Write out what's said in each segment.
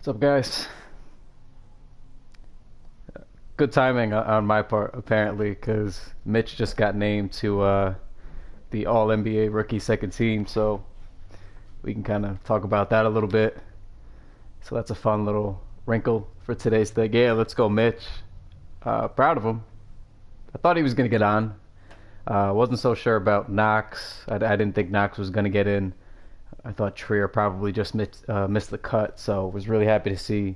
What's up, guys? Good timing on my part, apparently, because Mitch just got named to the All NBA Rookie Second Team, so we can kind of talk about that a little bit. So that's a fun little wrinkle for today's thing. Yeah, let's go, Mitch. Proud of him. I thought he was going to get on. Wasn't so sure about Knox. I didn't think Knox was going to get in. I thought Trier probably just missed the cut, so was really happy to see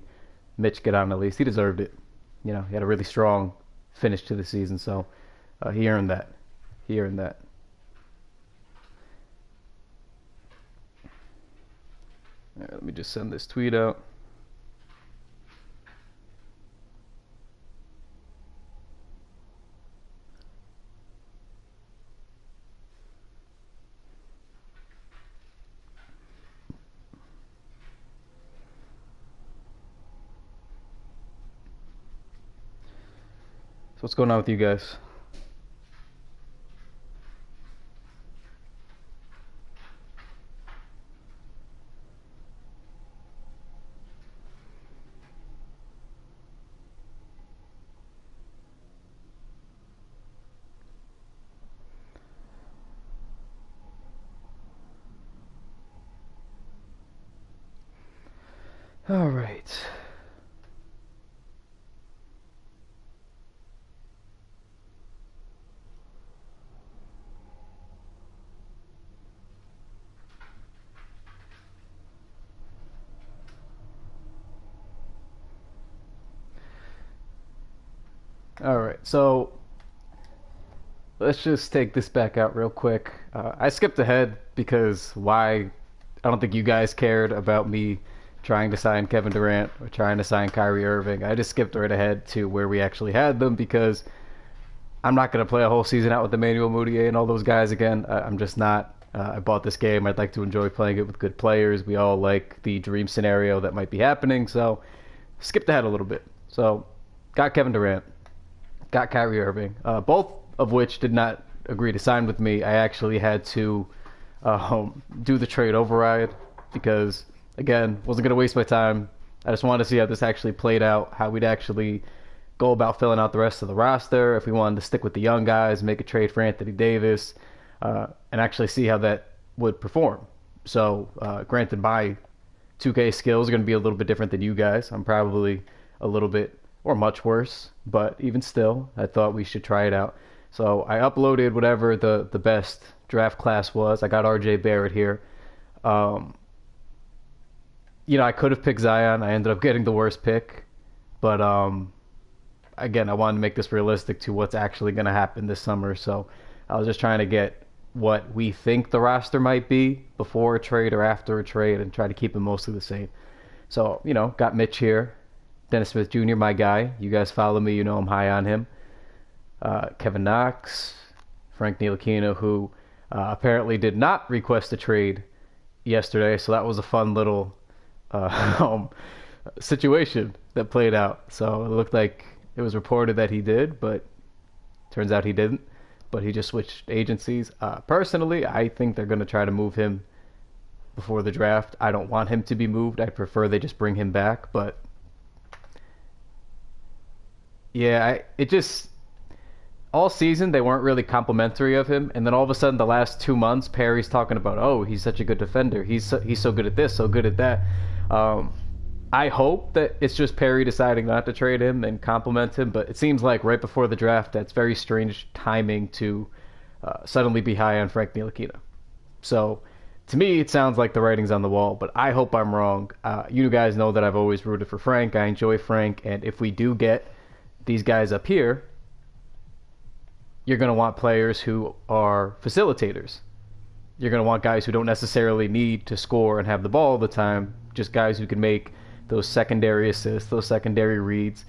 Mitch get on at least. He deserved it. You know, he had a really strong finish to the season, so he earned that. He earned that. All right, let me just send this tweet out. So what's going on with you guys? All right. All right. So let's just take this back out real quick. I skipped ahead because why? I don't think you guys cared about me trying to sign Kevin Durant or trying to sign Kyrie Irving. I just skipped right ahead to where we actually had them because I'm not going to play a whole season out with Emmanuel Mudiay and all those guys again. I'm just not. I bought this game. I'd like to enjoy playing it with good players. We all like the dream scenario that might be happening, so skipped ahead a little bit. So got Kevin Durant, got Kyrie Irving, both of which did not agree to sign with me. I actually had to do the trade override because, again, wasn't going to waste my time. I just wanted to see how this actually played out, how we'd actually go about filling out the rest of the roster, if we wanted to stick with the young guys, make a trade for Anthony Davis, and actually see how that would perform. So, granted, my 2K skills are going to be a little bit different than you guys. I'm probably a little bit or much worse, but even still, I thought we should try it out. So I uploaded whatever the best draft class was. I got RJ Barrett here. I could have picked Zion. I ended up getting the worst pick, but again, I wanted to make this realistic to what's actually going to happen this summer. So I was just trying to get what we think the roster might be before a trade or after a trade and try to keep it mostly the same. So, got Mitch here. Dennis Smith Jr., my guy. You guys follow me, I'm high on him. Kevin Knox, Frank Ntilikina, who apparently did not request a trade yesterday. So that was a fun little situation that played out. So it looked like it was reported that he did, but turns out he didn't. But he just switched agencies. Personally, I think they're going to try to move him before the draft. I don't want him to be moved. I prefer they just bring him back. But yeah, all season they weren't really complimentary of him, and then all of a sudden the last 2 months, Perry's talking about, oh, he's such a good defender. He's so good at this, so good at that. I hope that it's just Perry deciding not to trade him and compliment him, but it seems like right before the draft, that's very strange timing to suddenly be high on Frank Ntilikina. So to me, it sounds like the writing's on the wall, but I hope I'm wrong. You guys know that I've always rooted for Frank. I enjoy Frank, and if we do get these guys up here, you're going to want players who are facilitators. You're going to want guys who don't necessarily need to score and have the ball all the time, just guys who can make those secondary assists, those secondary reads,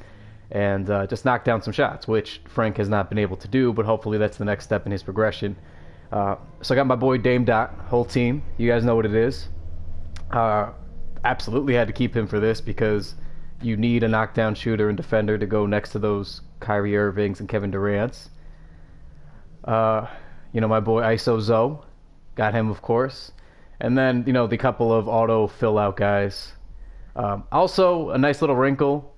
and just knock down some shots, which Frank has not been able to do, but hopefully that's the next step in his progression. So I got my boy Dame Dot, whole team. You guys know what it is. Absolutely had to keep him for this because you need a knockdown shooter and defender to go next to those Kyrie Irvings and Kevin Durant's. My boy ISO Zoe, got him, of course. And then, the couple of auto fill-out guys. Also, a nice little wrinkle.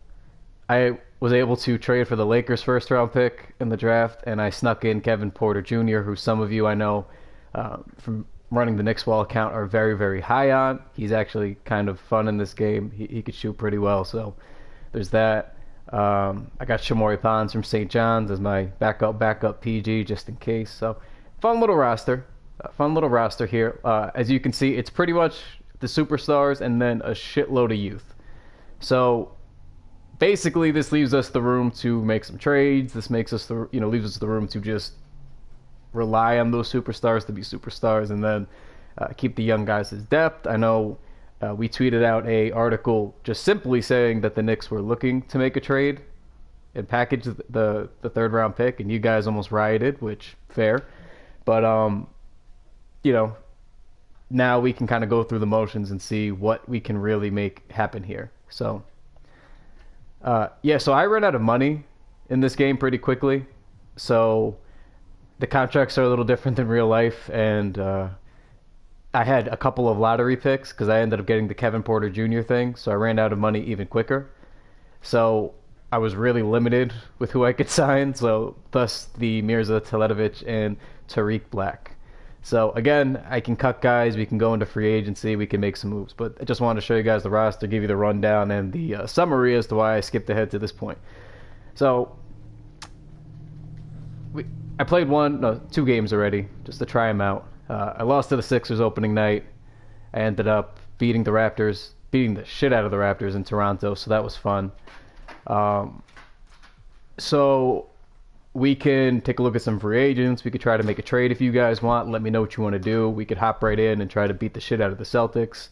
I was able to trade for the Lakers' first round pick in the draft, and I snuck in Kevin Porter Jr., who some of you I know from running the Knicks Wall account are very, very high on. He's actually kind of fun in this game. He could shoot pretty well, so there's that. I got Shamori Pons from St. John's as my backup PG just in case. So fun little roster. Fun little roster here. As you can see, it's pretty much the superstars and then a shitload of youth. So basically, this leaves us the room to make some trades. This makes us leaves us the room to just rely on those superstars to be superstars, and then keep the young guys as depth. I know we tweeted out a article just simply saying that the Knicks were looking to make a trade and package the third round pick, and you guys almost rioted, which fair. But now we can kind of go through the motions and see what we can really make happen here. So so I ran out of money in this game pretty quickly. So the contracts are a little different than real life, and I had a couple of lottery picks because I ended up getting the Kevin Porter Jr. thing, so I ran out of money even quicker. So I was really limited with who I could sign, so thus the Mirza Teletovic and Tariq Black. So again, I can cut guys, we can go into free agency, we can make some moves, but I just wanted to show you guys the roster, give you the rundown and the summary as to why I skipped ahead to this point. So I played 2 games already just to try them out. I lost to the Sixers opening night. I ended up beating the shit out of the Raptors in Toronto, so that was fun. So we can take a look at some free agents. We could try to make a trade if you guys want. Let me know what you want to do. We could hop right in and try to beat the shit out of the Celtics.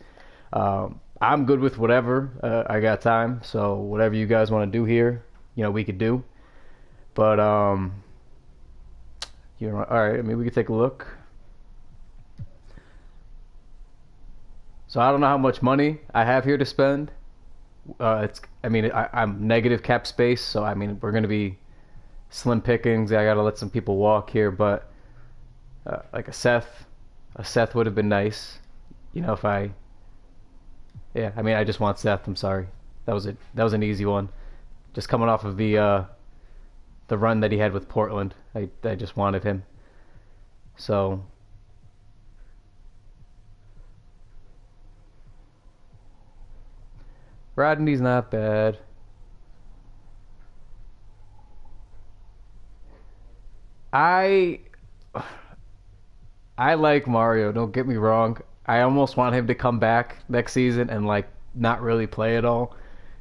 I'm good with whatever. I got time, so whatever you guys want to do here, we could do. But all right. I mean, we could take a look. So I don't know how much money I have here to spend. I'm negative cap space, so we're gonna be slim pickings. I gotta let some people walk here, but like a Seth would have been nice. I just want Seth. I'm sorry. That was it. That was an easy one. Just coming off of the run that he had with Portland. I just wanted him. So Rodney's not bad. I like Mario, don't get me wrong. I almost want him to come back next season and not really play at all.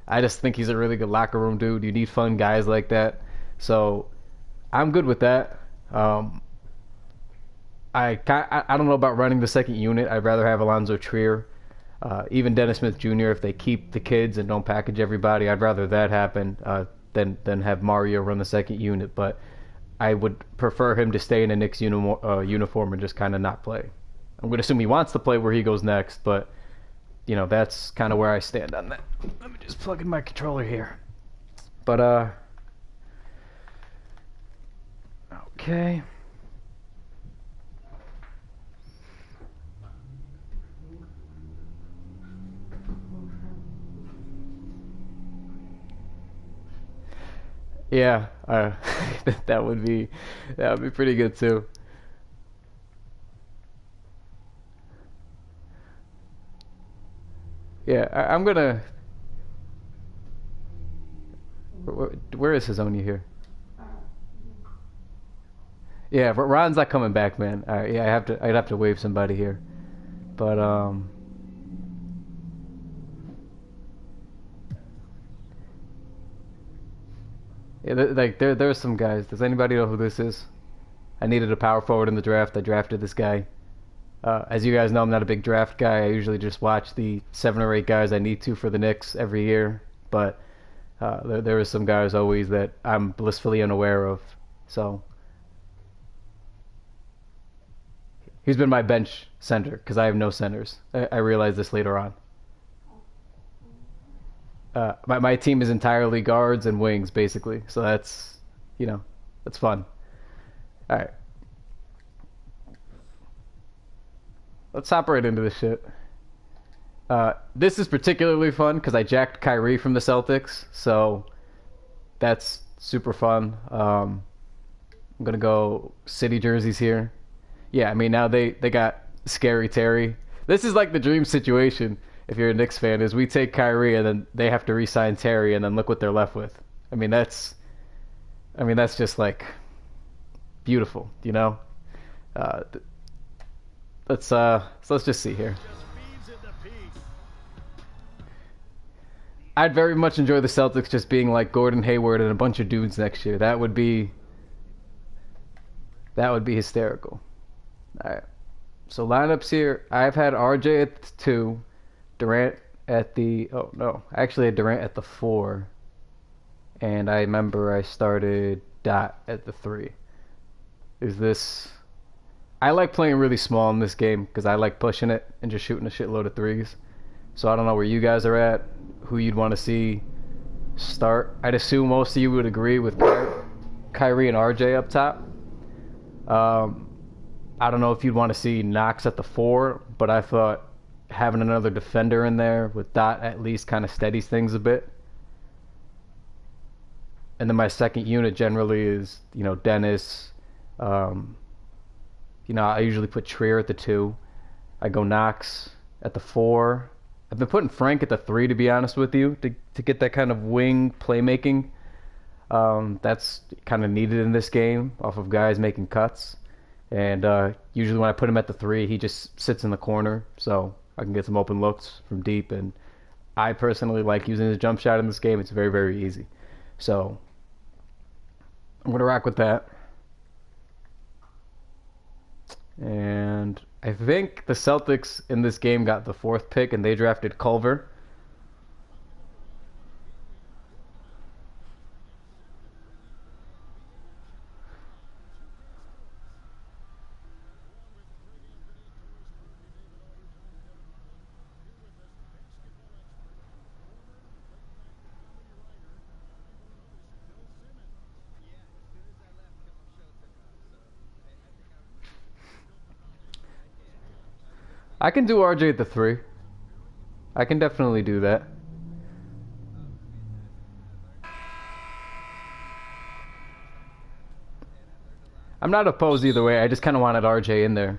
I just think he's a really good locker room dude. You need fun guys like that. So I'm good with that. I don't know about running the second unit. I'd rather have Alonzo Trier. Even Dennis Smith Jr. If they keep the kids and don't package everybody, I'd rather that happen than have Mario run the second unit. But I would prefer him to stay in a Knicks uniform and just kind of not play. I'm going to assume he wants to play where he goes next, but that's kind of where I stand on that. Let me just plug in my controller here. But okay. Yeah, that would be pretty good too. Yeah, I'm gonna. Where is Hazonia here? Yeah, but Ron's not coming back, man. Yeah, I'd have to wave somebody here, but yeah, there are some guys. Does anybody know who this is? I needed a power forward in the draft. I drafted this guy. As you guys know, I'm not a big draft guy. I usually just watch the 7 or 8 guys I need to for the Knicks every year. But there are some guys always that I'm blissfully unaware of. So he's been my bench center because I have no centers. I realized this later on. My team is entirely guards and wings, basically. So that's fun. All right. Let's hop right into this shit. This is particularly fun because I jacked Kyrie from the Celtics, so that's super fun. I'm gonna go city jerseys here. Yeah, I mean now they got Scary Terry. This is like the dream situation if you're a Knicks fan is we take Kyrie and then they have to re-sign Terry and then look what they're left with. I mean that's just like beautiful, you know. Uh, let's just see here. I'd very much enjoy the Celtics just being like Gordon Hayward and a bunch of dudes next year. That would be hysterical. All right. So lineups here. I've had RJ at the 2, Durant at the I actually had Durant at the 4, and I remember I started Dot at the 3. Is this? I like playing really small in this game because I like pushing it and just shooting a shitload of threes. So I don't know where you guys are at, who you'd want to see start. I'd assume most of you would agree with Kyrie and RJ up top. I don't know if you'd want to see Knox at the 4, but I thought having another defender in there with Dot at least kind of steadies things a bit. And then my second unit generally is, Dennis. I usually put Trier at the 2. I go Knox at the 4. I've been putting Frank at the 3, to be honest with you, to get that kind of wing playmaking. That's kind of needed in this game off of guys making cuts. And usually when I put him at the 3, he just sits in the corner, so I can get some open looks from deep. And I personally like using his jump shot in this game. It's very, very easy. So I'm going to rock with that. And I think the Celtics in this game got the 4th pick, and they drafted Culver. I can do RJ at the 3. I can definitely do that. I'm not opposed either way. I just kind of wanted RJ in there.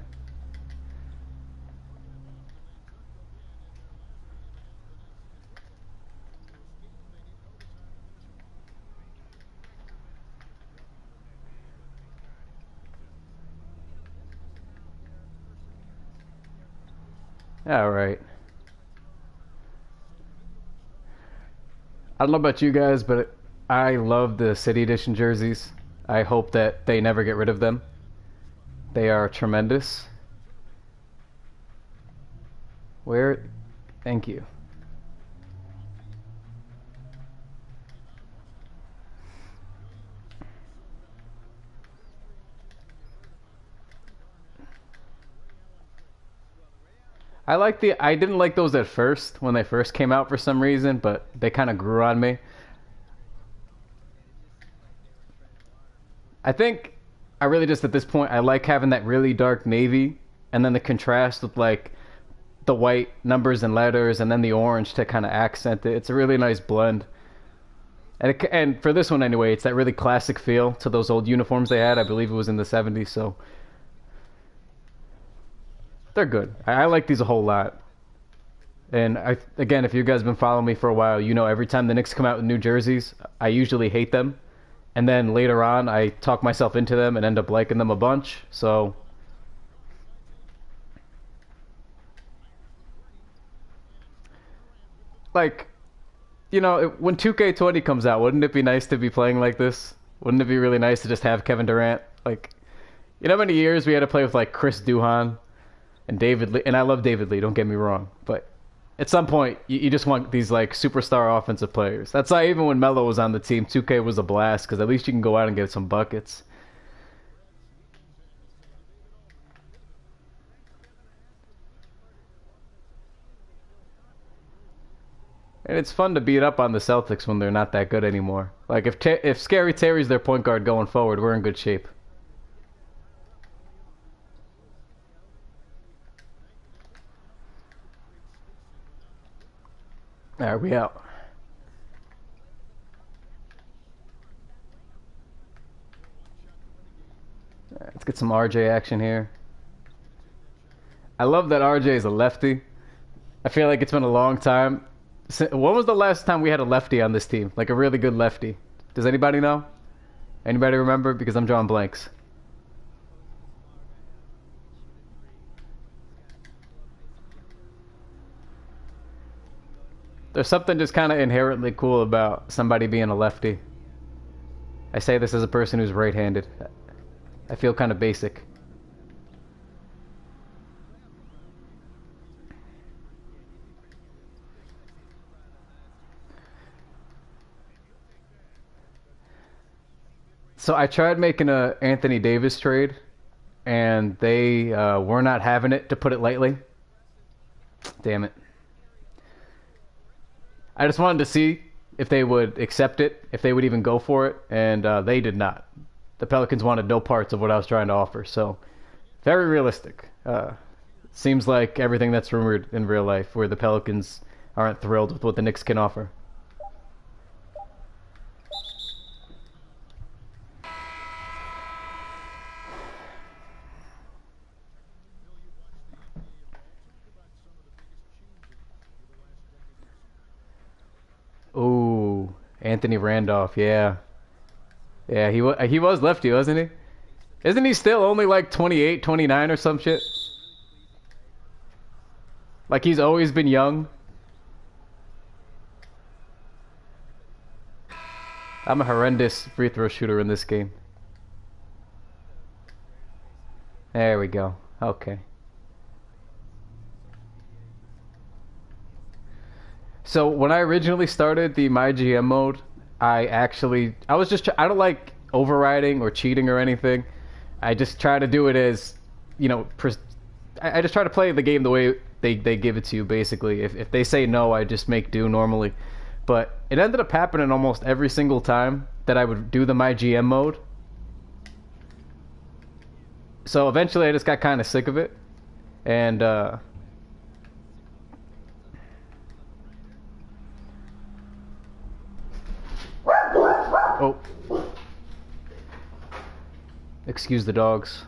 All right. I don't know about you guys, but I love the City Edition jerseys. I hope that they never get rid of them. They are tremendous. Where? Thank you. I didn't like those at first when they first came out for some reason, but they kind of grew on me. I think I really just at this point I like having that really dark navy and then the contrast with like the white numbers and letters and then the orange to kind of accent it. It's a really nice blend. And for this one anyway, it's that really classic feel to those old uniforms they had. I believe it was in the 70s, so they're good. I like these a whole lot. And again, if you guys have been following me for a while, every time the Knicks come out with new jerseys, I usually hate them. And then later on, I talk myself into them and end up liking them a bunch. So, like, when 2K20 comes out, wouldn't it be nice to be playing like this? Wouldn't it be really nice to just have Kevin Durant? Like, how many years we had to play with, like, Chris Duhon and David Lee? And I love David Lee, don't get me wrong. But at some point, you just want these like superstar offensive players. That's why even when Melo was on the team, 2K was a blast because at least you can go out and get some buckets. And it's fun to beat up on the Celtics when they're not that good anymore. Like if Scary Terry's their point guard going forward, we're in good shape. All right, we out. All right, let's get some RJ action here. I love that RJ is a lefty. I feel like it's been a long time. When was the last time we had a lefty on this team? Like a really good lefty? Does anybody know? Anybody remember? Because I'm drawing blanks. There's something just kind of inherently cool about somebody being a lefty. I say this as a person who's right-handed. I feel kind of basic. So I tried making a Anthony Davis trade, and they were not having it, to put it lightly. Damn it. I just wanted to see if they would accept it, if they would even go for it, and they did not. The Pelicans wanted no parts of what I was trying to offer, so very realistic. Seems like everything that's rumored in real life, where the Pelicans aren't thrilled with what the Knicks can offer. Ooh, Anthony Randolph, yeah. Yeah, he was lefty, wasn't he? Isn't he still only like 28, 29 or some shit? Like he's always been young. I'm a horrendous free throw shooter in this game. There we go. Okay. So when I originally started the My GM mode, I don't like overriding or cheating or anything. I just try to do it as, you know, I just try to play the game the way they give it to you, basically. If they say no, I just make do normally. But it ended up happening almost every single time that I would do the My GM mode. So eventually I just got kind of sick of it. And, oh. Excuse the dogs.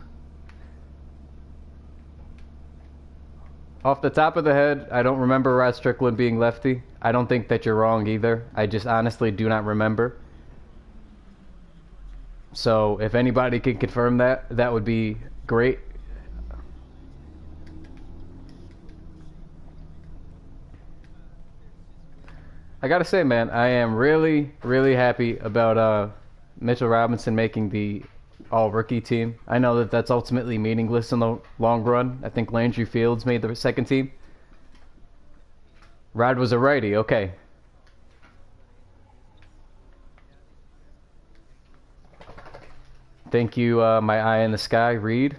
Off the top of the head, I don't remember Rod Strickland being lefty. I don't think that you're wrong either. I just honestly do not remember. So if anybody can confirm that, that would be great. I gotta say, man, I am really, really happy about Mitchell Robinson making the all-rookie team. I know that that's ultimately meaningless in the long run. I think Landry Fields made the second team. Rod was a righty, okay. Thank you, my eye in the sky, Reed.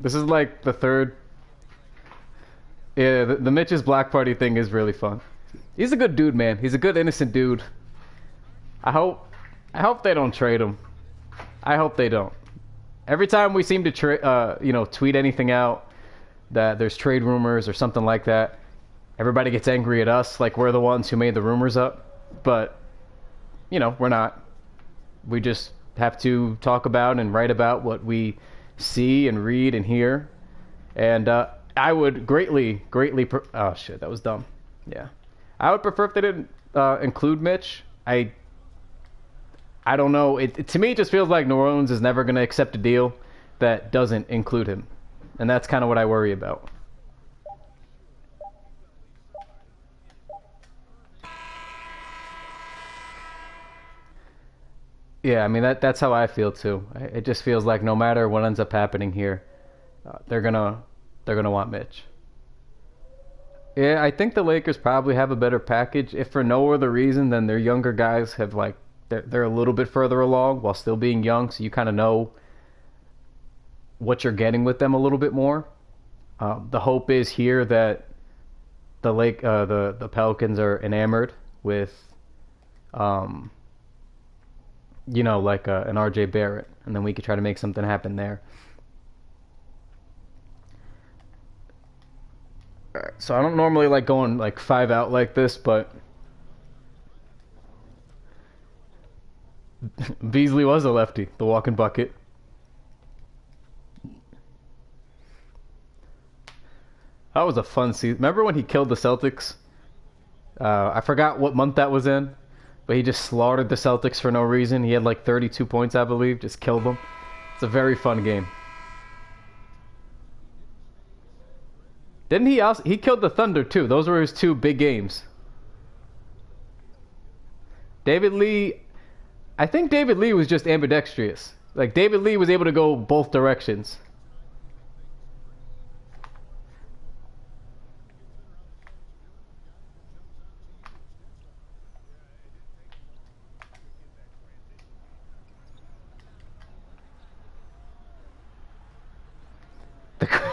This is like the third. Yeah, the Mitch's Black Party thing is really fun. He's a good dude, man. He's a good, innocent dude. I hope, I hope they don't trade him. I hope they don't. Every time we seem to tweet anything out that there's trade rumors or something like that, everybody gets angry at us, like we're the ones who made the rumors up. But we're not. We just have to talk about and write about what we see and read and hear. And I would greatly, oh shit, that was dumb. Yeah, I would prefer if they didn't include Mitch. I don't know. To me, it just feels like New Orleans is never going to accept a deal that doesn't include him, and that's kind of what I worry about. Yeah, I mean that's how I feel too. It just feels like no matter what ends up happening here, they're gonna want Mitch. Yeah, I think the Lakers probably have a better package, if for no other reason than their younger guys have they're a little bit further along while still being young, so you kind of know what you're getting with them a little bit more. The hope is here that the Pelicans are enamored with, um, like an RJ Barrett, and then we could try to make something happen there. Alright, so I don't normally like going like five out like this, but Beasley was a lefty, the walking bucket. That was a fun season. Remember when he killed the Celtics? I forgot what month that was in, but he just slaughtered the Celtics for no reason. He had like 32 points, I believe, just killed them. It's a very fun game. Didn't he also? He killed the Thunder too. Those were his two big games. David Lee, I think David Lee was just ambidextrous. Like David Lee was able to go both directions.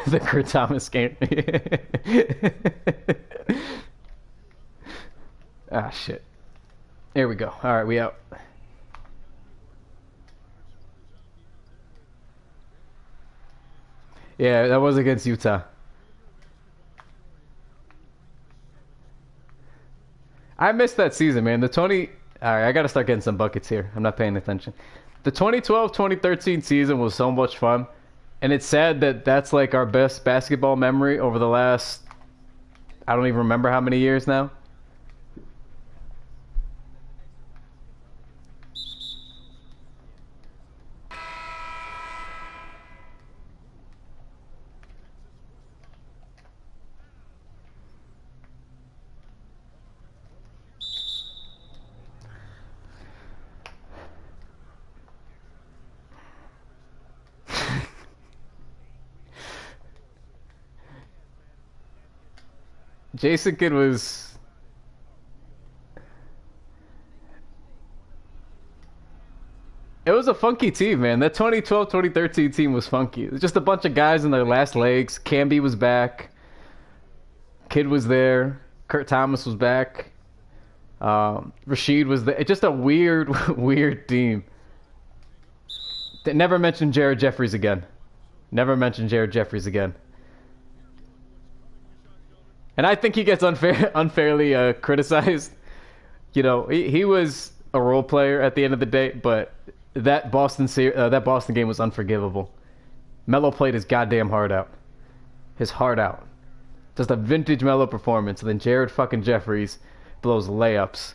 The Kurt Thomas game. Ah, shit. Here we go. All right, we out. Yeah, that was against Utah. I missed that season, man. The 20. All right, I got to start getting some buckets here. I'm not paying attention. The 2012-2013 season was so much fun. And it's sad that that's like our best basketball memory over the last, I don't even remember how many years now. Jason Kidd was. It was a funky team, man. That 2012-2013 team was funky. It was just a bunch of guys in their last legs. Camby was back. Kidd was there. Kurt Thomas was back. Rashid was there. It's just a weird, weird team. They never mentioned Jared Jeffries again. Never mentioned Jared Jeffries again. And I think he gets unfairly criticized. You know, he was a role player at the end of the day, but that Boston game was unforgivable. Melo played his goddamn heart out. His heart out. Just a vintage Melo performance. And then Jared fucking Jeffries blows layups.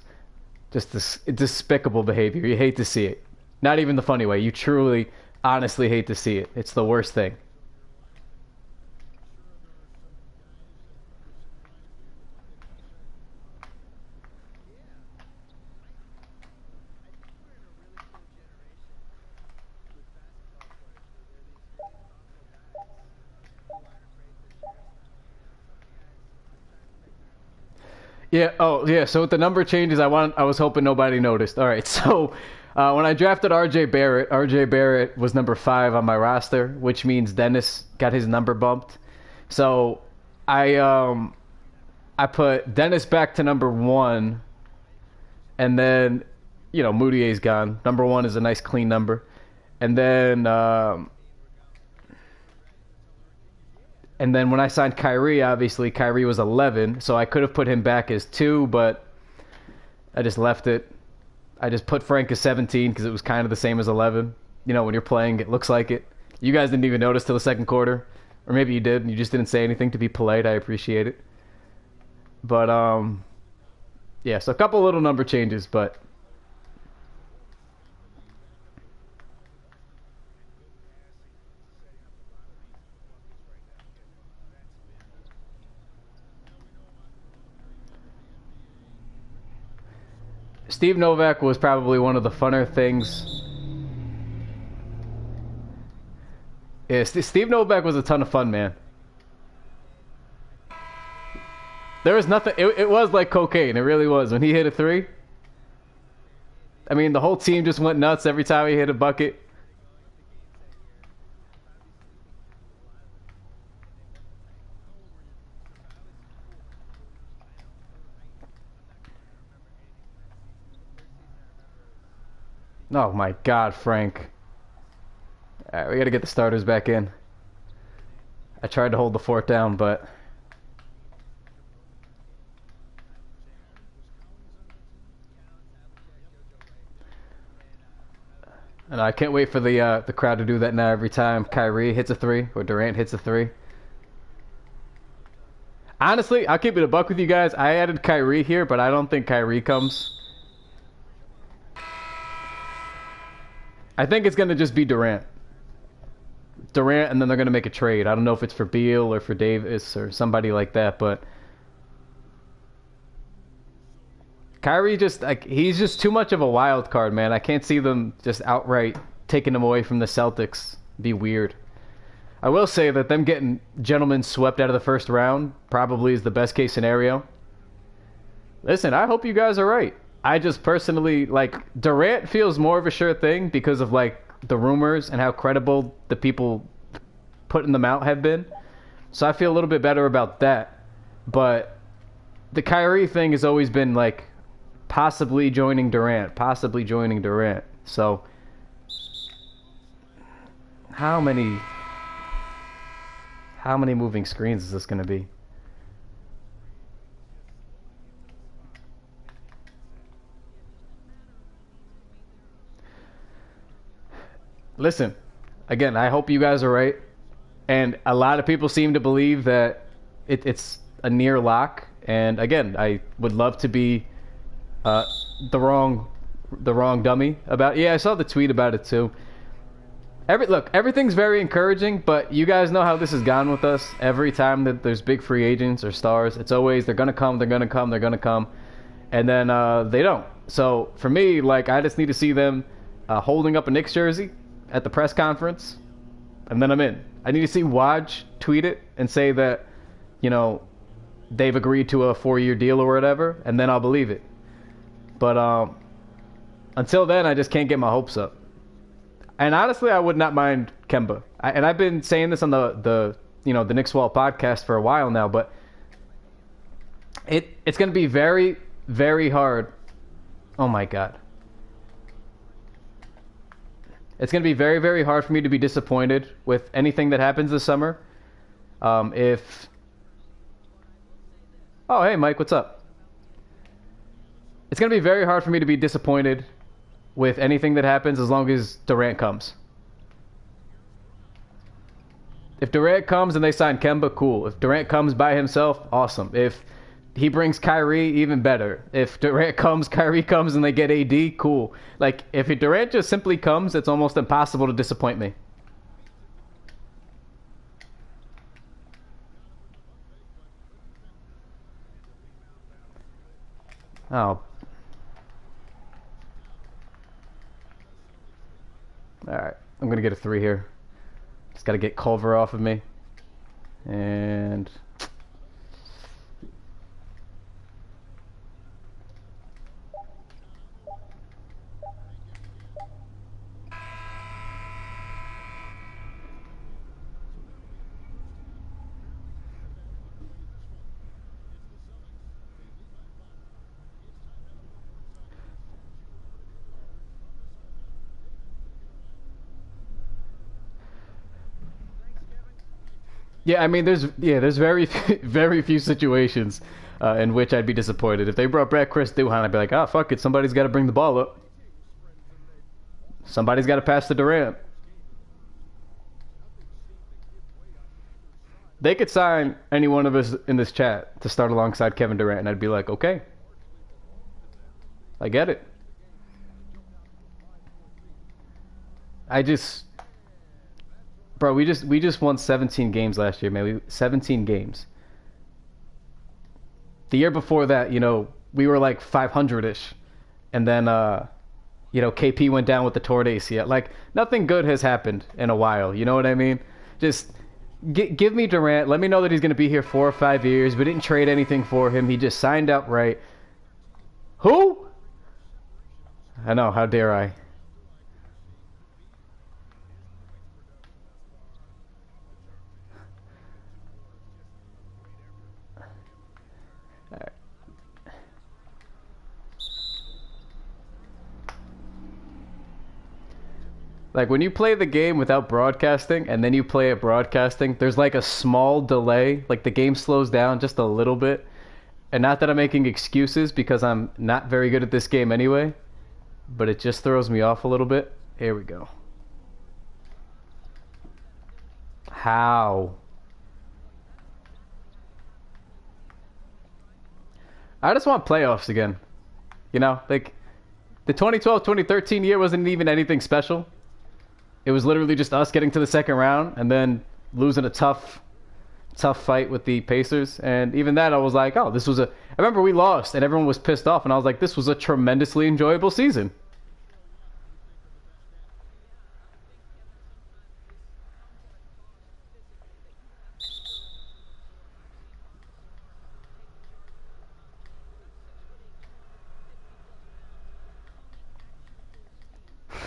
Just this despicable behavior. You hate to see it. Not even the funny way. You truly, honestly hate to see it. It's the worst thing. Yeah. Oh, yeah. So with the number changes, I was hoping nobody noticed. All right. So when I drafted RJ Barrett was number 5 on my roster, which means Dennis got his number bumped. So I put Dennis back to number 1, and then Moutier's gone. Number 1 is a nice clean number, and then. And then when I signed Kyrie, obviously Kyrie was 11, so I could have put him back as 2, but I just left it. I just put Frank as 17 because it was kind of the same as 11. You know, when you're playing, it looks like it. You guys didn't even notice till the second quarter, or maybe you did, and you just didn't say anything to be polite. I appreciate it. But yeah, so a couple little number changes, but. Steve Novak was probably one of the funner things. Yeah, Steve Novak was a ton of fun, man. There was nothing. It was like cocaine. It really was. When he hit a 3, I mean, the whole team just went nuts every time he hit a bucket. Oh my God, Frank. All right, we got to get the starters back in. I tried to hold the fort down, but And I can't wait for the crowd to do that now every time Kyrie hits a three or Durant hits a three. Honestly, I'll keep it a buck with you guys. I added Kyrie here, but I don't think Kyrie comes. I think it's going to just be Durant. Durant, and then they're going to make a trade. I don't know if it's for Beal or for Davis or somebody like that, but Kyrie just like he's just too much of a wild card, man. I can't see them just outright taking him away from the Celtics. Be weird. I will say that them getting gentlemen swept out of the first round probably is the best case scenario. Listen, I hope you guys are right. I just personally like Durant feels more of a sure thing because of like the rumors and how credible the people putting them out have been. So I feel a little bit better about that. But the Kyrie thing has always been like possibly joining Durant. So how many moving screens is this going to be? Listen, again, I hope you guys are right. And a lot of people seem to believe that it's a near lock. And again, I would love to be uh, the wrong dummy about. Yeah, I saw the tweet about it too. Everything's very encouraging, but you guys know how this has gone with us. Every time that there's big free agents or stars, it's always they're gonna come, and then they don't. So for me, like I just need to see them holding up a Knicks jersey at the press conference, and then I'm in. I need to see Waj tweet it and say that, you know, they've agreed to a 4-year deal or whatever, and then I'll believe it. But until then, I just can't get my hopes up. And honestly, I would not mind Kemba. And I've been saying this on the Knicks Wall Podcast for a while now, but it's going to be very, very hard. Oh my God. It's going to be very, very hard for me to be disappointed with anything that happens this summer. If... Oh, hey, Mike, what's up? It's going to be very hard for me to be disappointed with anything that happens as long as Durant comes. If Durant comes and they sign Kemba, cool. If Durant comes by himself, awesome. If he brings Kyrie, even better. If Durant comes, Kyrie comes, and they get AD, cool. Like, if Durant just simply comes, it's almost impossible to disappoint me. Oh. Alright, I'm going to get a 3 here. Just got to get Culver off of me. And... Yeah, I mean, there's very very few situations in which I'd be disappointed. If they brought back Chris Duhon, I'd be like, oh, fuck it, somebody's got to bring the ball up. Somebody's got to pass to Durant. They could sign any one of us in this chat to start alongside Kevin Durant, and I'd be like, okay, I get it. I just... Bro, we just won 17 games last year, man. 17 games. The year before that, we were like 500-ish. And then, KP went down with the torn ACL. Like, nothing good has happened in a while. You know what I mean? Just give me Durant. Let me know that he's going to be here 4 or 5 years. We didn't trade anything for him. He just signed outright. Who? I know. How dare I? Like, when you play the game without broadcasting, and then you play it broadcasting, there's like a small delay. Like, the game slows down just a little bit. And not that I'm making excuses, because I'm not very good at this game anyway. But it just throws me off a little bit. Here we go. How? I just want playoffs again. You know, like the 2012-2013 year wasn't even anything special. It was literally just us getting to the second round and then losing a tough fight with the Pacers. And even that, I was like, oh, this was a. I remember we lost and everyone was pissed off, and I was like, this was a tremendously enjoyable season.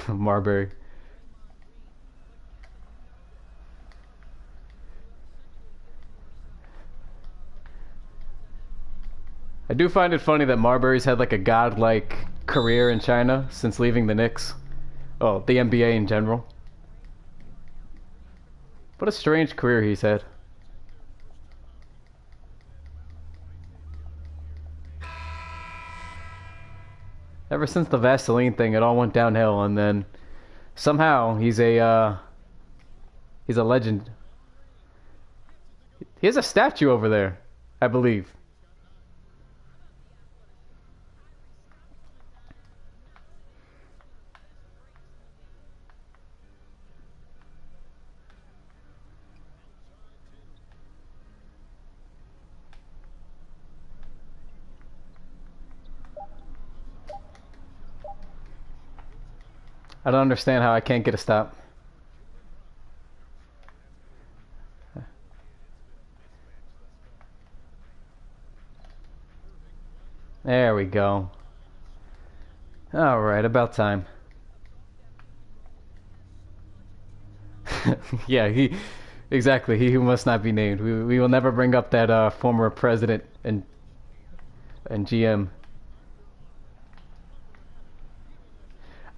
Marbury. I do find it funny that Marbury's had like a godlike career in China since leaving the Knicks. Oh, the NBA in general. What a strange career he's had. Ever since the Vaseline thing, it all went downhill, and then somehow he's a legend. He has a statue over there, I believe. I don't understand how I can't get a stop. There we go. All right, about time. Yeah, exactly. He who must not be named. We will never bring up that former president and GM.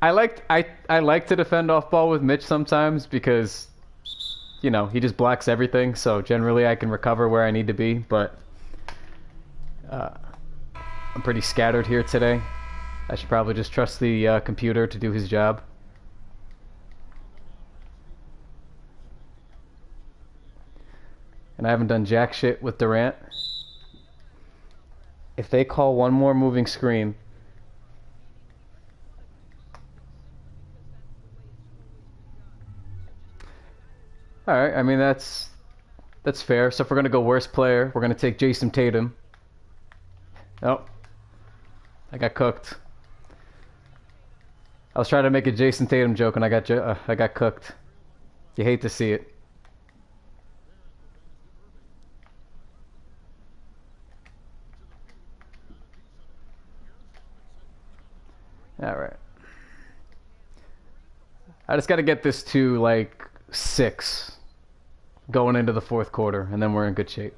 I like to defend off ball with Mitch sometimes because, you know, he just blocks everything. So generally, I can recover where I need to be. But I'm pretty scattered here today. I should probably just trust the computer to do his job. And I haven't done jack shit with Durant. If they call one more moving screen. All right, I mean that's fair. So if we're gonna go worst player, we're gonna take Jason Tatum. Oh, I got cooked. I was trying to make a Jason Tatum joke and I got cooked. You hate to see it. All right. I just got to get this to like 6 going into the fourth quarter, and then we're in good shape.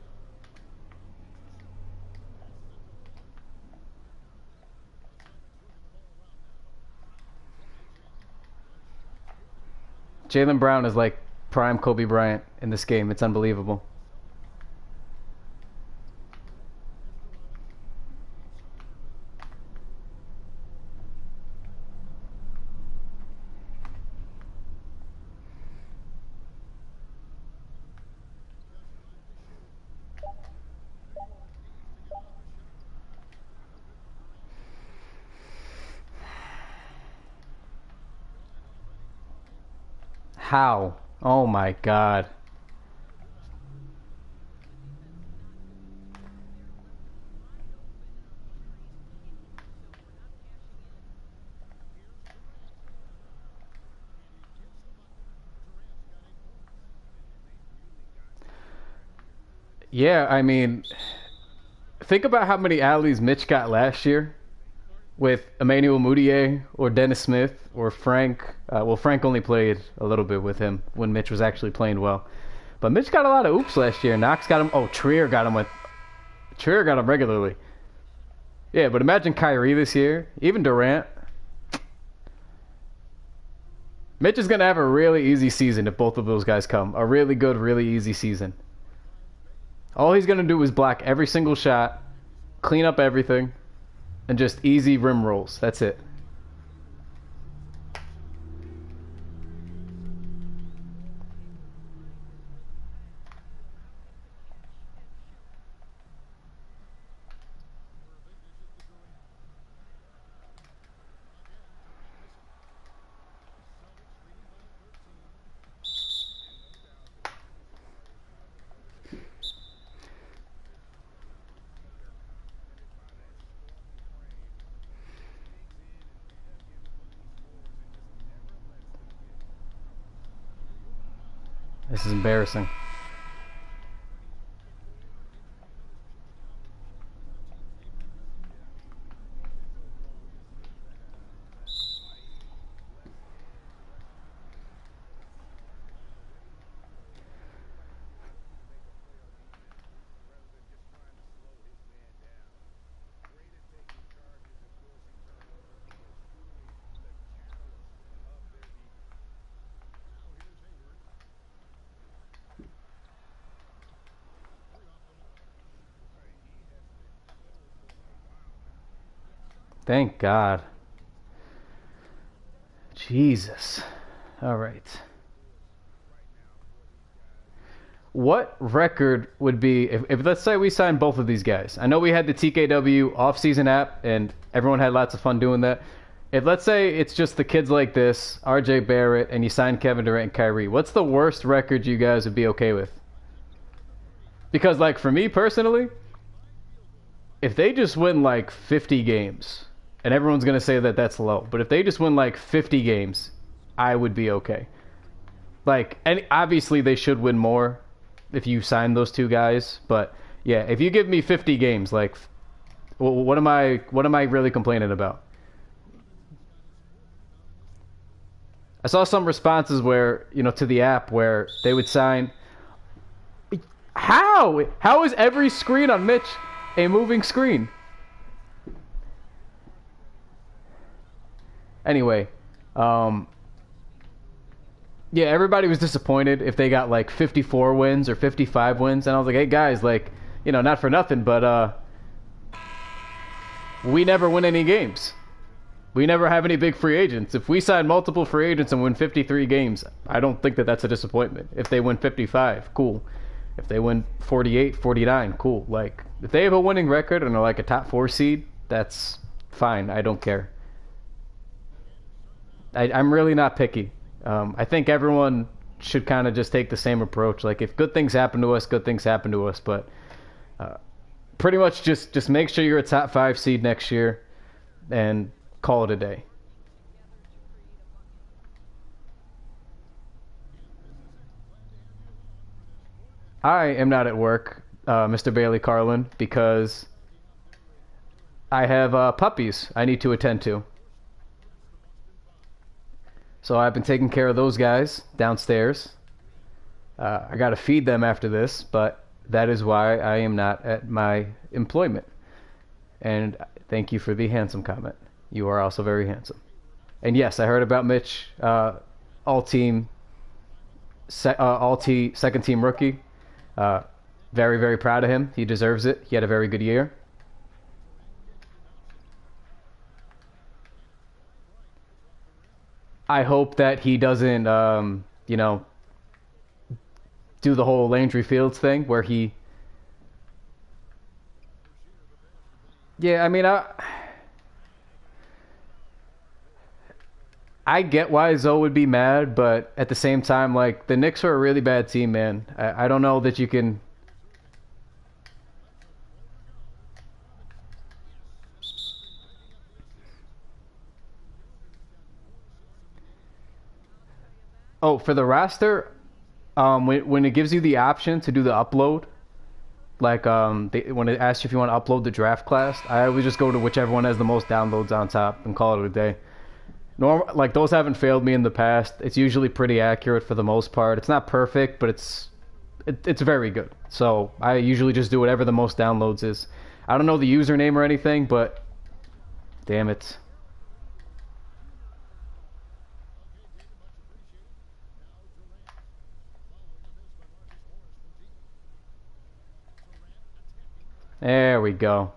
Jaylen Brown is like prime Kobe Bryant in this game. It's unbelievable. How? Oh my God. Yeah, I mean, think about how many alleys Mitch got last year with Emmanuel Mudiay or Dennis Smith or Frank. Well, Frank only played a little bit with him when Mitch was actually playing well. But Mitch got a lot of oops last year. Knox got him. Oh, Trier got him regularly. Yeah, but imagine Kyrie this year. Even Durant. Mitch is going to have a really easy season if both of those guys come. A really good, really easy season. All he's going to do is block every single shot, clean up everything, and just easy rim rolls. That's it. This is embarrassing. Thank God. Jesus. All right. What record would be if let's say we signed both of these guys? I know we had the TKW off-season app and everyone had lots of fun doing that. If let's say it's just the kids like this, RJ Barrett, and you sign Kevin Durant and Kyrie, what's the worst record you guys would be okay with? Because like for me personally, if they just win like 50 games, and everyone's going to say that that's low, but if they just win like 50 games, I would be okay. Like, and obviously they should win more if you sign those two guys, but yeah, if you give me 50 games, like, what am I really complaining about? I saw some responses where, to the app where they would sign. How is every screen on Mitch a moving screen? Anyway, yeah, everybody was disappointed if they got like 54 wins or 55 wins, and I was like, hey guys, like, not for nothing, but we never win any games. We never have any big free agents. If we sign multiple free agents and win 53 games, I don't think that that's a disappointment. If they win 55, cool. If they win 48, 49, cool. Like, if they have a winning record and are like a top 4 seed, that's fine. I don't care. I'm really not picky. I think everyone should kind of just take the same approach. Like, if good things happen to us, good things happen to us. But pretty much just make sure you're a top 5 seed next year and call it a day. I am not at work, Mr. Bailey Carlin, because I have puppies I need to attend to. So I've been taking care of those guys downstairs. I got to feed them after this, but that is why I am not at my employment. And thank you for the handsome comment. You are also very handsome. And yes, I heard about Mitch, all-team, second team rookie. Very, very proud of him. He deserves it. He had a very good year. I hope that he doesn't, do the whole Landry Fields thing where he. Yeah, I mean, I get why Zoe would be mad, but at the same time, like, the Knicks are a really bad team, man. I don't know that you can. Oh, for the roster, when it gives you the option to do the upload, like when it asks you if you want to upload the draft class, I always just go to whichever one has the most downloads on top and call it a day. Like those haven't failed me in the past. It's usually pretty accurate for the most part. It's not perfect, but it's very good. So I usually just do whatever the most downloads is. I don't know the username or anything, but damn it. There we go.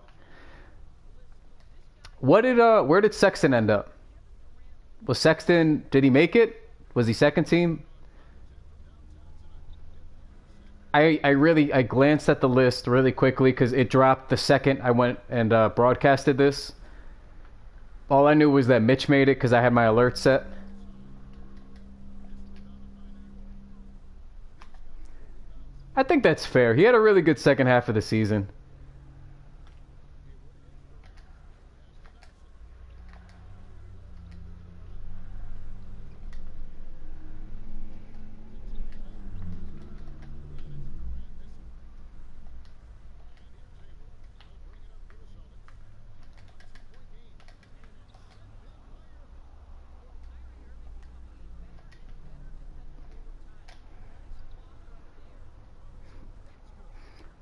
Where did Sexton end up? Was Sexton, did he make it? Was he second team? I glanced at the list really quickly because it dropped the second I went and broadcasted this. All I knew was that Mitch made it because I had my alert set. I think that's fair. He had a really good second half of the season.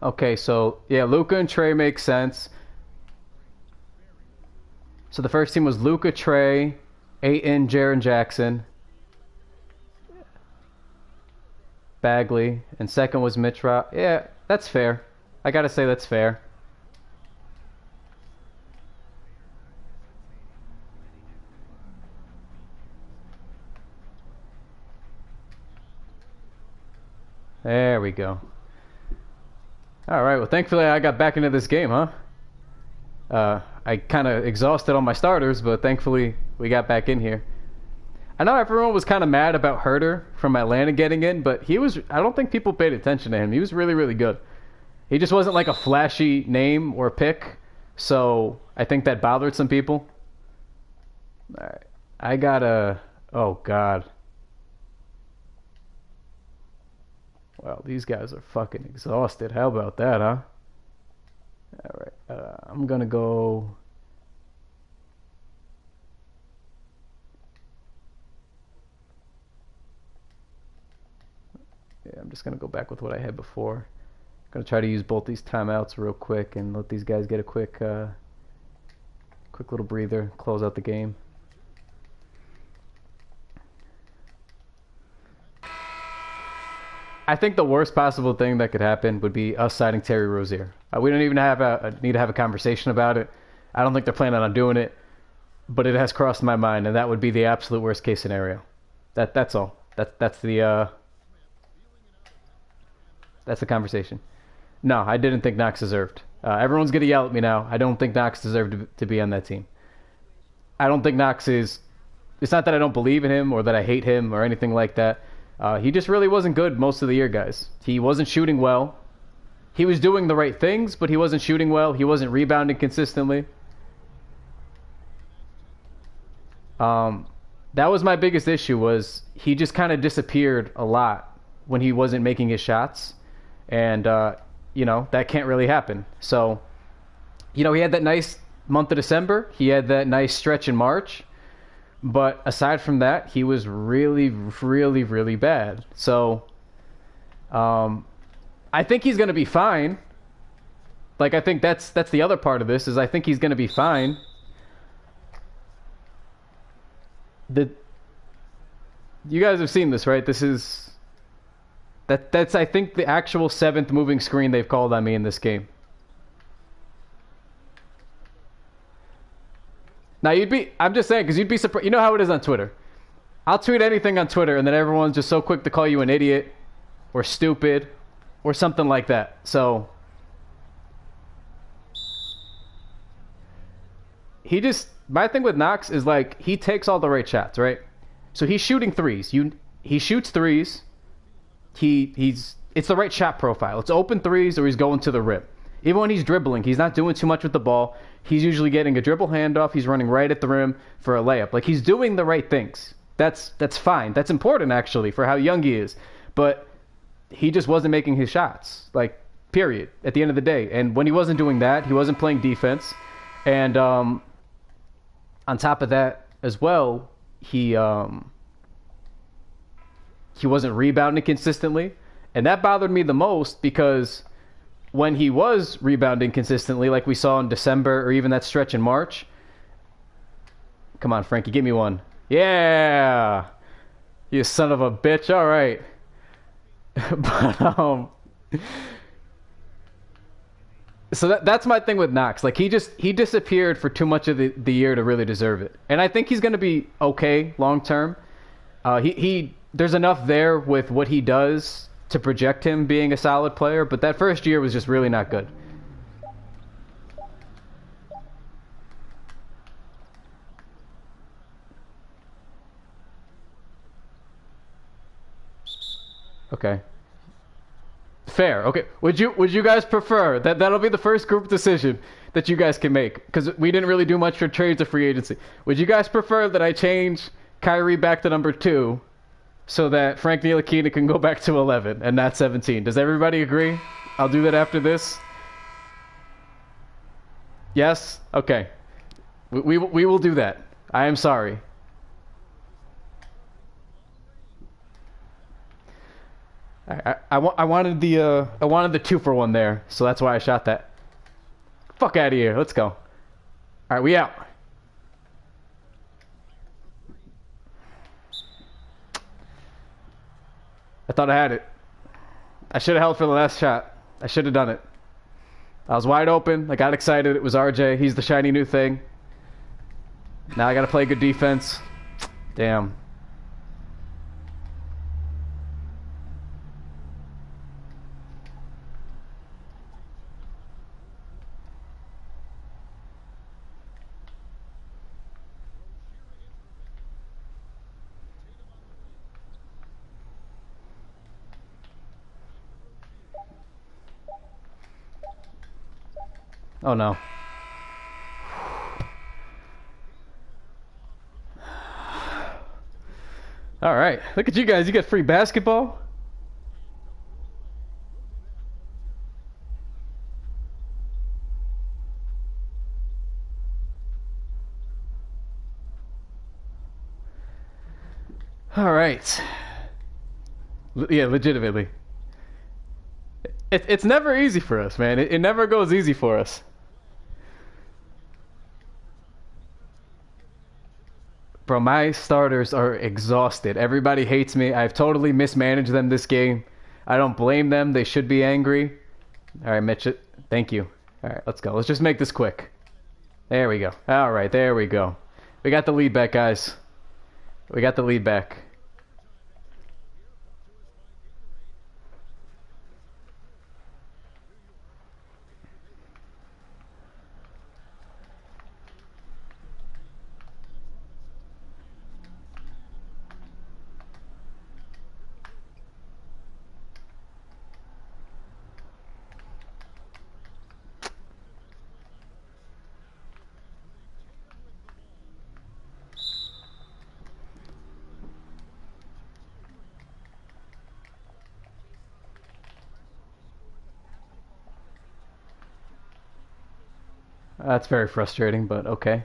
Okay, so yeah, Luca and Trey makes sense. So the first team was Luca, Trey, Aiton, Jaren Jackson, Bagley, and second was Mitch Rob. Yeah, that's fair. I gotta say that's fair. There we go. All right. Well, thankfully I got back into this game, huh? I kind of exhausted all my starters, but thankfully we got back in here. I know everyone was kind of mad about Herter from Atlanta getting in, but he was. I don't think people paid attention to him. He was really, really good. He just wasn't like a flashy name or pick, so I think that bothered some people. All right. I got a. Oh God. Well, these guys are fucking exhausted. How about that, huh? All right. I'm gonna go. Yeah, I'm just gonna go back with what I had before. Gonna try to use both these timeouts real quick and let these guys get a quick little breather, close out the game. I think the worst possible thing that could happen would be us signing Terry Rozier. We don't even need to have a conversation about it. I don't think they're planning on doing it, but it has crossed my mind, and that would be the absolute worst case scenario. That's all. That's the conversation. No, I didn't think Knox deserved. Everyone's gonna yell at me now. I don't think Knox deserved to be on that team. I don't think Knox is. It's not that I don't believe in him or that I hate him or anything like that. He just really wasn't good most of the year, guys. He wasn't shooting well. He was doing the right things, but he wasn't shooting well. He wasn't rebounding consistently. That was my biggest issue. Was he just kind of disappeared a lot when he wasn't making his shots, and that can't really happen. So, he had that nice month of December. He had that nice stretch in March. But aside from that, he was really, really, really bad. So, I think he's going to be fine. Like, I think that's the other part of this is I think he's going to be fine. You guys have seen this, right? That's I think the actual seventh moving screen they've called on me in this game. Now I'm just saying, because you'd be surprised. You know how it is on Twitter. I'll tweet anything on Twitter, and then everyone's just so quick to call you an idiot or stupid or something like that. So my thing with Knox is like he takes all the right shots, right? So he's shooting threes. He shoots threes. It's the right shot profile. It's open threes or he's going to the rim. Even when he's dribbling, he's not doing too much with the ball. He's usually getting a dribble handoff. He's running right at the rim for a layup. Like, he's doing the right things. That's fine. That's important, actually, for how young he is. But he just wasn't making his shots. Like, period, at the end of the day. And when he wasn't doing that, he wasn't playing defense. And on top of that as well, he wasn't rebounding consistently. And that bothered me the most because when he was rebounding consistently, like we saw in December or even that stretch in March. Come on, Frankie, give me one. Yeah! You son of a bitch. All right. But, so that's my thing with Knox. Like, he disappeared for too much of the year to really deserve it. And I think he's going to be okay long term. There's enough there with what he does to project him being a solid player, but that first year was just really not good. Okay. Fair. Okay. Would you guys prefer that'll be the first group decision that you guys can make, because we didn't really do much for trades or free agency. Would you guys prefer that I change Kyrie back to number 2 so that Frank Ntilikina can go back to 11 and not 17? Does everybody agree? I'll do that after this. Yes? Okay. We will do that. I am sorry. I wanted the 2-for-1 there, so that's why I shot that. Fuck out of here. Let's go. All right, we out. I thought I had it. I should have held for the last shot. I should have done it. I was wide open. I got excited. It was RJ. He's the shiny new thing. Now I got to play good defense. Damn. Oh no. All right. Look at you guys. You get free basketball. All right. Yeah, legitimately. It's never easy for us, man. It never goes easy for us. Bro, my starters are exhausted. Everybody hates me. I've totally mismanaged them this game. I don't blame them. They should be angry. All right, Mitch. Thank you. All right, let's go. Let's just make this quick. There we go. All right, there we go. We got the lead back, guys. We got the lead back. That's very frustrating, but okay.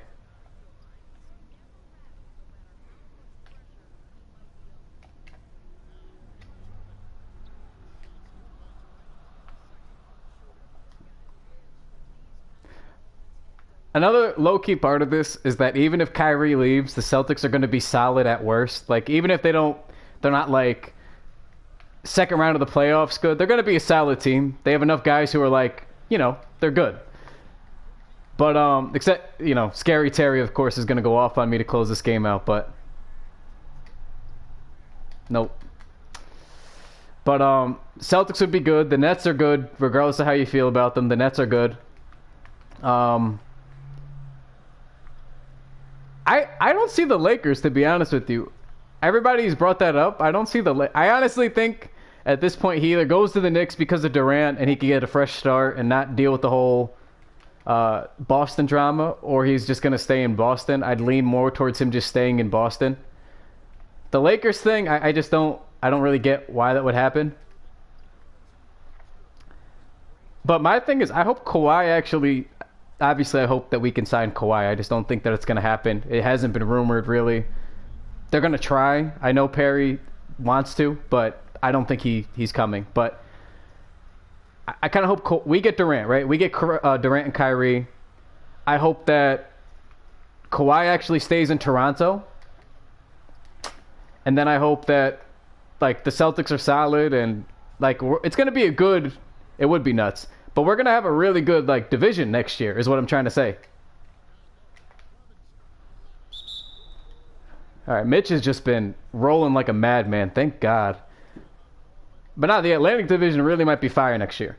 Another low-key part of this is that even if Kyrie leaves, the Celtics are going to be solid at worst. Like, even if they're not like second round of the playoffs good, they're going to be a solid team. They have enough guys who are like, they're good. But except Scary Terry, of course, is going to go off on me to close this game out. But nope. But Celtics would be good. The Nets are good, regardless of how you feel about them. The Nets are good. I don't see the Lakers, to be honest with you. Everybody's brought that up. I don't see I honestly think at this point he either goes to the Knicks because of Durant and he can get a fresh start and not deal with the whole Boston drama, or he's just going to stay in Boston. I'd lean more towards him just staying in Boston. The Lakers thing, I don't really get why that would happen. But my thing is, I hope Kawhi actually, obviously I hope that we can sign Kawhi. I just don't think that it's going to happen. It hasn't been rumored really. They're going to try. I know Perry wants to, but I don't think he's coming. But I kind of hope we get Durant, right? We get Durant and Kyrie. I hope that Kawhi actually stays in Toronto. And then I hope that like the Celtics are solid and like it's going to be it would be nuts. But we're going to have a really good like division next year is what I'm trying to say. All right, Mitch has just been rolling like a madman. Thank God. But now the Atlantic Division really might be fire next year.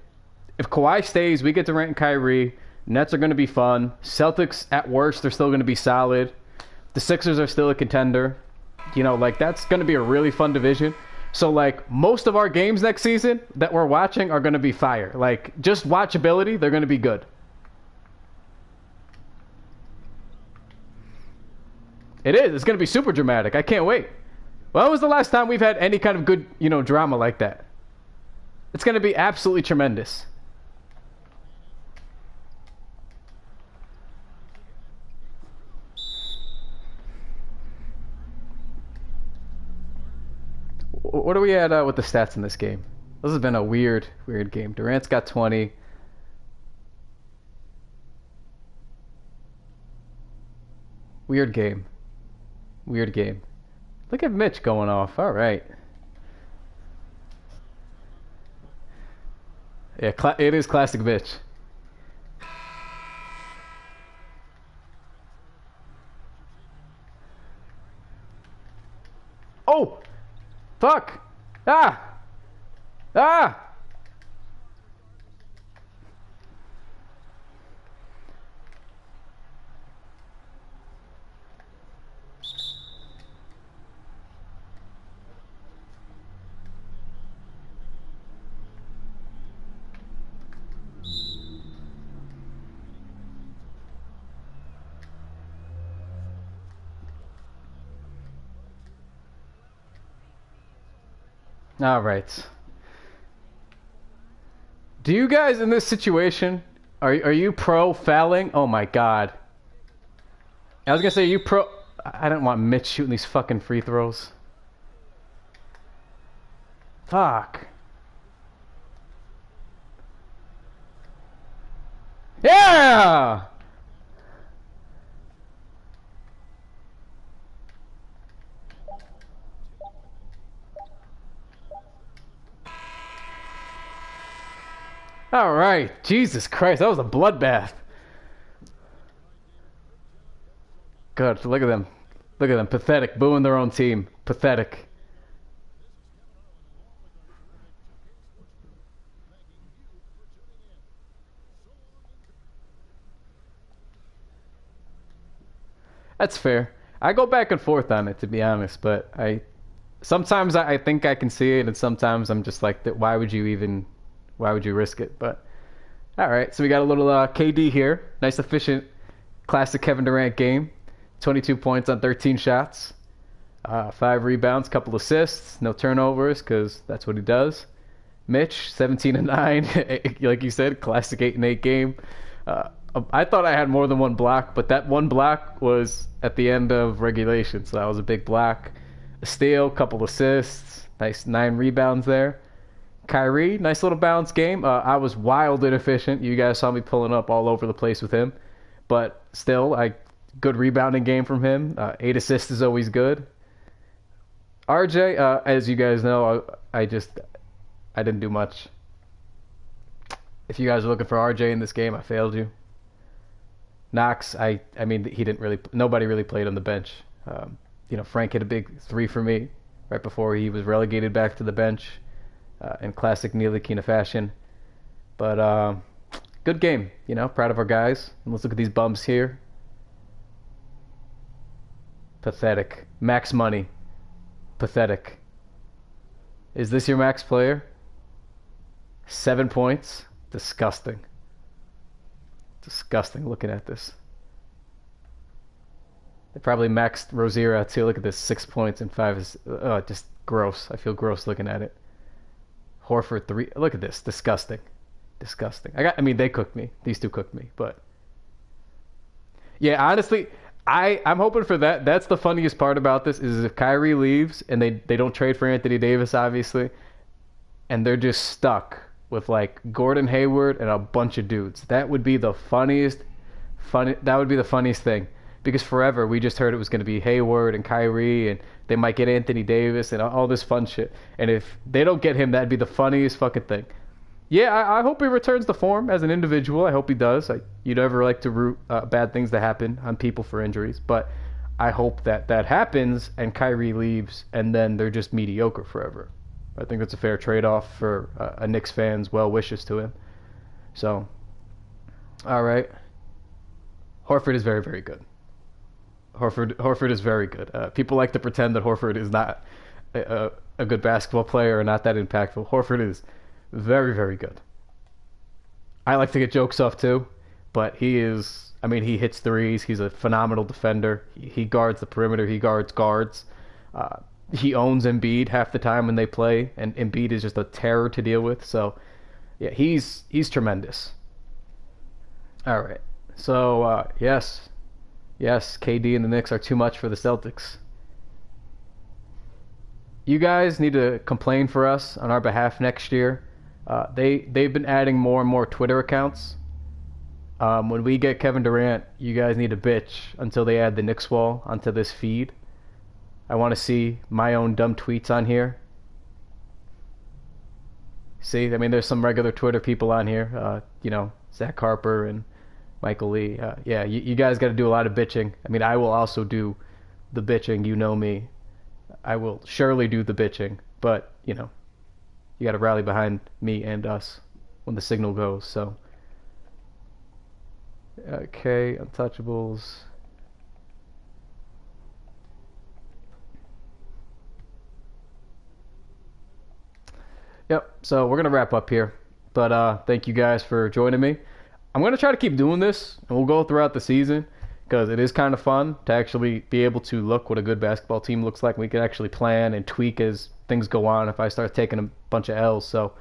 If Kawhi stays, we get Durant and Kyrie. Nets are going to be fun. Celtics, at worst, they're still going to be solid. The Sixers are still a contender. That's going to be a really fun division. So, like, most of our games next season that we're watching are going to be fire. Like, just watchability, they're going to be good. It is. It's going to be super dramatic. I can't wait. When was the last time we've had any kind of good, drama like that? It's going to be absolutely tremendous. What are we at with the stats in this game? This has been a weird, weird game. Durant's got 20. Weird game. Weird game. Look at Mitch going off. All right. Yeah, it is classic Mitch. Oh! Fuck! Ah! Ah! All right. Do you guys in this situation are you pro fouling? Oh my god. I was gonna say you pro. I don't want Mitch shooting these fucking free throws. Fuck. Yeah. All right. Jesus Christ, that was a bloodbath. Good. Look at them. Look at them. Pathetic. Booing their own team. Pathetic. That's fair. I go back and forth on it, to be honest, but sometimes I think I can see it, and sometimes I'm just like, why would you risk it? But all right, so we got a little KD here. Nice, efficient, classic Kevin Durant game. 22 points on 13 shots, 5 rebounds, couple assists, no turnovers because that's what he does. Mitch, 17 and 9, like you said, classic 8 and 8 game. I thought I had more than one block, but that one block was at the end of regulation, so that was a big block. A steal, couple assists, nice 9 rebounds there. Kyrie, nice little balance game. I was wild and efficient. You guys saw me pulling up all over the place with him, but still, good rebounding game from him. 8 assists is always good. RJ, as you guys know, I didn't do much. If you guys are looking for RJ in this game, I failed you. Knox, I mean, nobody really played on the bench. Frank hit a big 3 for me right before he was relegated back to the bench in classic Ntilikina fashion. But good game, proud of our guys. And let's look at these bums here. Pathetic. Max money. Pathetic. Is this your max player? 7 points? Disgusting. Disgusting looking at this. They probably maxed Rozier out too. Look at this, 6 points and 5 is just gross. I feel gross looking at it. Horford 3. Look at this, disgusting, disgusting. They cooked me. These two cooked me, but yeah, honestly, I'm hoping for that. That's the funniest part about this is if Kyrie leaves and they don't trade for Anthony Davis, obviously, and they're just stuck with like Gordon Hayward and a bunch of dudes. That would be the funniest thing because forever we just heard it was going to be Hayward and Kyrie and they might get Anthony Davis and all this fun shit. And if they don't get him, that'd be the funniest fucking thing. Yeah, I hope he returns to form as an individual. I hope he does. You never like to root bad things to happen on people for injuries, but I hope that happens and Kyrie leaves and then they're just mediocre forever. I think that's a fair trade-off for a Knicks fan's well wishes to him. So, all right. Horford is very, very good. Horford is very good. People like to pretend that Horford is not a good basketball player or not that impactful. Horford is very, very good. I like to get jokes off too, but he hits threes. He's a phenomenal defender. He guards the perimeter. He guards guards. He owns Embiid half the time when they play, and Embiid is just a terror to deal with. So, yeah, he's tremendous. All right. So, yes, KD and the Knicks are too much for the Celtics. you guys need to complain for us on our behalf next year. They've been adding more and more Twitter accounts. When we get Kevin Durant, you guys need to bitch until they add the Knicks Wall onto this feed. I want to see my own dumb tweets on here. See, I mean, there's some regular Twitter people on here. Zach Harper and Michael Lee. Yeah, you guys got to do a lot of bitching. I mean, I will also do the bitching. You know me. I will surely do the bitching. But, you got to rally behind me and us when the signal goes. So, okay, Untouchables. Yep, so we're going to wrap up here. But thank you guys for joining me. I'm going to try to keep doing this, and we'll go throughout the season, because it is kind of fun to actually be able to look what a good basketball team looks like. We can actually plan and tweak as things go on if I start taking a bunch of L's. So,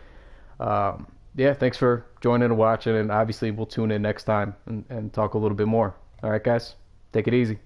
yeah, thanks for joining and watching, and obviously we'll tune in next time and talk a little bit more. All right, guys, take it easy.